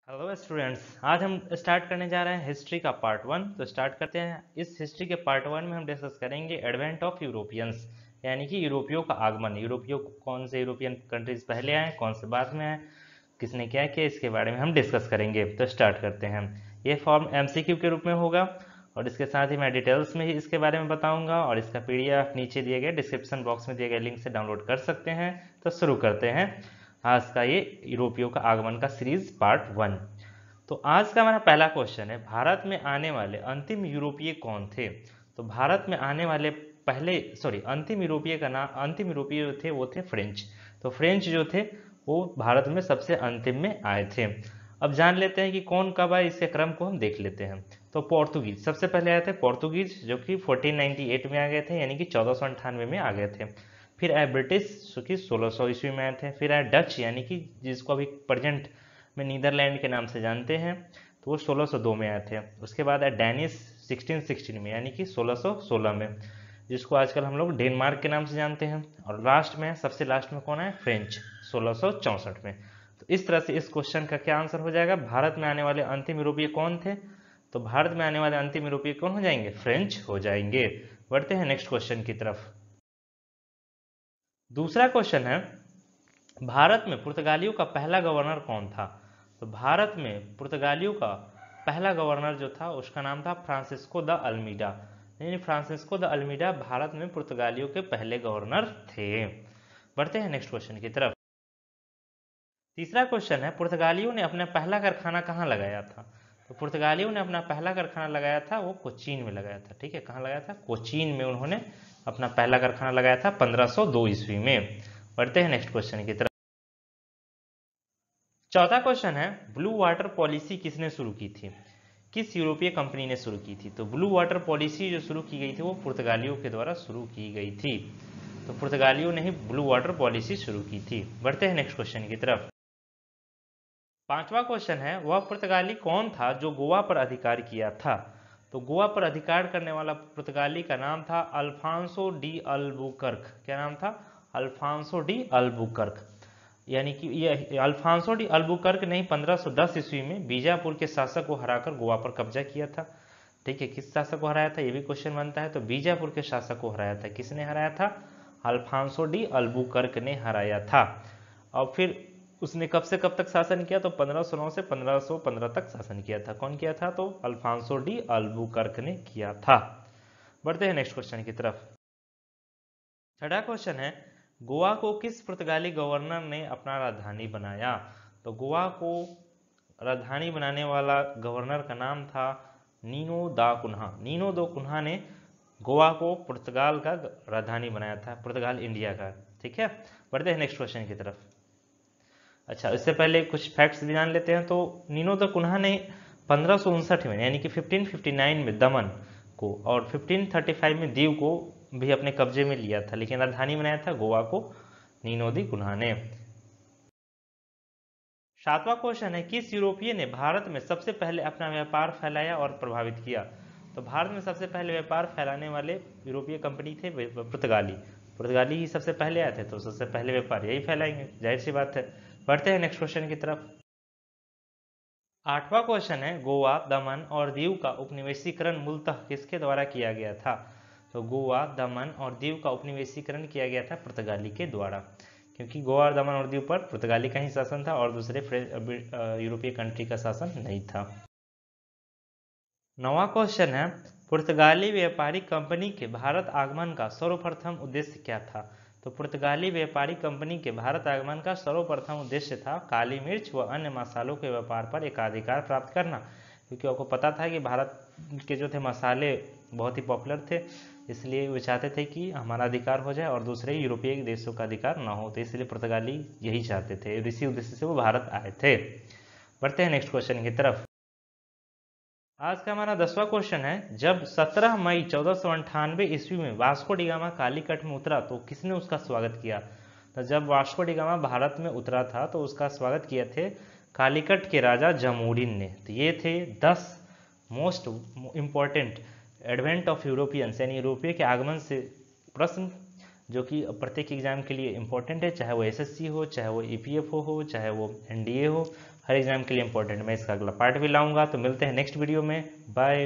Hello students, आज हम start करने जा रहे हैं हिस्ट्री का पार्ट 1। तो स्टार्ट करते हैं। इस हिस्ट्री के पार्ट 1 में हम डिस्कस करेंगे एडवेंट ऑफ यूरोपियंस, यानी कि यूरोपियों का आगमन। यूरोपियों कौन से यूरोपियन कंट्रीज पहले आए, कौन से बाद में आए, किसने क्या किया, इसके बारे में हम डिस्कस करेंगे। तो स्टार्ट करते हैं। ये फॉर्म एमसीक्यू के रूप में होगा और इसके साथ ही मैं डिटेल्स में ही इसके बारे में बताऊंगा और इसका पीडीएफ नीचे दिए गए डिस्क्रिप्शन बॉक्स में दिए गए लिंक से डाउनलोड कर सकते हैं। तो शुरू करते हैं आज का ये यूरोपियों का आगमन का सीरीज पार्ट 1। तो आज का हमारा पहला क्वेश्चन है, भारत में आने वाले अंतिम यूरोपीय कौन थे। तो भारत में आने वाले अंतिम यूरोपीय का नाम, अंतिम यूरोपीय थे वो थे फ्रेंच। तो फ्रेंच जो थे वो भारत में सबसे अंतिम में आए थे। अब जान लेते हैं कि कौन कब आए, इसके क्रम को हम देख लेते हैं। तो पोर्तुगीज सबसे पहले आए थे, पोर्तुगीज जो कि 1498 में आ गए थे, यानी कि 1498 में आ गए थे। फिर आए ब्रिटिश जो कि 1600 ईस्वी में आए थे। फिर आए डच, यानी कि जिसको अभी प्रेजेंट में नीदरलैंड के नाम से जानते हैं, तो वो 1602 में आए थे। उसके बाद आए डैनिश 1616 में, यानी कि 1616 में, जिसको आजकल हम लोग डेनमार्क के नाम से जानते हैं। और लास्ट में, सबसे लास्ट में कौन है, फ्रेंच, 1664 में। तो इस तरह से इस क्वेश्चन का क्या आंसर हो जाएगा, भारत में आने वाले अंतिम यूरोपीय कौन थे। तो भारत में आने वाले अंतिम यूरोपीय कौन हो जाएंगे, फ्रेंच हो जाएंगे। बढ़ते हैं नेक्स्ट क्वेश्चन की तरफ। दूसरा क्वेश्चन है, भारत में पुर्तगालियों का पहला गवर्नर कौन था। तो भारत में पुर्तगालियों का पहला गवर्नर जो था उसका नाम था फ्रांसिस्को द अल्मीडा, यानी फ्रांसिस्को द अल्मीडा भारत में पुर्तगालियों के पहले गवर्नर थे। बढ़ते हैं नेक्स्ट क्वेश्चन की तरफ। तीसरा क्वेश्चन है, पुर्तगालियों ने अपना पहला कारखाना कहाँ लगाया था। तो पुर्तगालियों ने अपना पहला कारखाना लगाया था वो कोचीन में लगाया था। ठीक है, कहाँ लगाया था, कोचीन में उन्होंने अपना पहला कारखाना लगाया था 1502 ईस्वी में। बढ़ते हैं नेक्स्ट क्वेश्चन की तरफ। चौथा क्वेश्चन है, ब्लू वाटर पॉलिसी किसने शुरू की थी, किस यूरोपीय कंपनी ने शुरू की थी। तो ब्लू वाटर पॉलिसी जो शुरू की गई थी वो पुर्तगालियों के द्वारा शुरू की गई थी। तो पुर्तगालियों ने ही ब्लू वाटर पॉलिसी शुरू की थी। बढ़ते हैं नेक्स्ट क्वेश्चन की तरफ। पांचवा क्वेश्चन है, वह पुर्तगाली कौन था जो गोवा पर अधिकार किया था। तो गोवा पर अधिकार करने वाला पुर्तगाली का नाम था अल्फांसो डी अल्बुकर्क। क्या नाम था, अल्फांसो डी अल्बुकर्क। यानी कि ये अल्फांसो डी अल्बुकर्क ने 1510 ईस्वी में बीजापुर के शासक को हराकर गोवा पर कब्जा किया था। ठीक है, किस शासक को हराया था ये भी क्वेश्चन बनता है। तो बीजापुर के शासक को हराया था, किसने हराया था, अल्फांसो डी अल्बुकर्क ने हराया था। और फिर उसने कब से कब तक शासन किया, तो 1509 से 1515 तक शासन किया था। कौन किया था, तो अल्फांसो डी अल्बुकर्क ने किया था। बढ़ते हैं नेक्स्ट क्वेश्चन की तरफ। छठा क्वेश्चन है, गोवा को किस पुर्तगाली गवर्नर ने अपना राजधानी बनाया। तो गोवा को राजधानी बनाने वाला गवर्नर का नाम था नीनो दा कुन्हा। नीनो दो कुन्हा ने गोवा को पुर्तगाल का राजधानी बनाया था, पुर्तगाल इंडिया का। ठीक है, बढ़ते हैं नेक्स्ट क्वेश्चन की तरफ। अच्छा, इससे पहले कुछ फैक्ट्स भी जान लेते हैं। तो नीनो द कुन्हा ने 1559 में, यानी कि 1559 में दमन को और 1535 में दीव को भी अपने कब्जे में लिया था, लेकिन राजधानी बनाया था गोवा को नीनो दी कुन्हा ने। सातवां क्वेश्चन है, किस यूरोपीय ने भारत में सबसे पहले अपना व्यापार फैलाया और प्रभावित किया। तो भारत में सबसे पहले व्यापार फैलाने वाले यूरोपीय कंपनी थे पुर्तगाली। पुर्तगाली ही सबसे पहले आए थे, तो सबसे पहले व्यापार यही फैलाएंगे, जाहिर सी बात है। बढ़ते हैं नेक्स्ट क्वेश्चन की तरफ। आठवां क्वेश्चन है, गोवा, दमन और दीव का उपनिवेशीकरण मूलतः किसके द्वारा किया गया था। तो गोवा, दमन और दीव का उपनिवेशीकरण किया गया था पुर्तगाली के द्वारा, क्योंकि गोवा, दमन और दीव पर पुर्तगाली का ही शासन था और दूसरे यूरोपीय कंट्री का शासन नहीं था। नौवां क्वेश्चन है, पुर्तगाली व्यापारी कंपनी के भारत आगमन का सर्वप्रथम उद्देश्य क्या था। तो पुर्तगाली व्यापारी कंपनी के भारत आगमन का सर्वप्रथम उद्देश्य था काली मिर्च व अन्य मसालों के व्यापार पर एकाधिकार प्राप्त करना, क्योंकि आपको पता था कि भारत के जो थे मसाले बहुत ही पॉपुलर थे, इसलिए वो चाहते थे कि हमारा अधिकार हो जाए और दूसरे यूरोपीय देशों का अधिकार ना हो। तो इसलिए पुर्तगाली यही चाहते थे, इसी उद्देश्य से वो भारत आए थे। बढ़ते हैं नेक्स्ट क्वेश्चन की तरफ। आज का हमारा 10वां क्वेश्चन है, जब 17 मई 1498 ईस्वी में वास्को डिगामा कालीकट में उतरा तो किसने उसका स्वागत किया। तो जब वास्को डिगामा भारत में उतरा था तो उसका स्वागत किए थे कालीकट के राजा जमोरिन ने। तो ये थे 10 most important advent of Europeans, यानी यूरोपीय के आगमन से प्रश्न जो कि प्रत्येक एग्जाम के लिए इंपॉर्टेंट है, चाहे वो एसएससी हो, चाहे वो ईपीएफओ हो, चाहे वो एनडीए हो, हर एग्जाम के लिए इंपॉर्टेंट। मैं इसका अगला पार्ट भी लाऊंगा। तो मिलते हैं नेक्स्ट वीडियो में। बाय।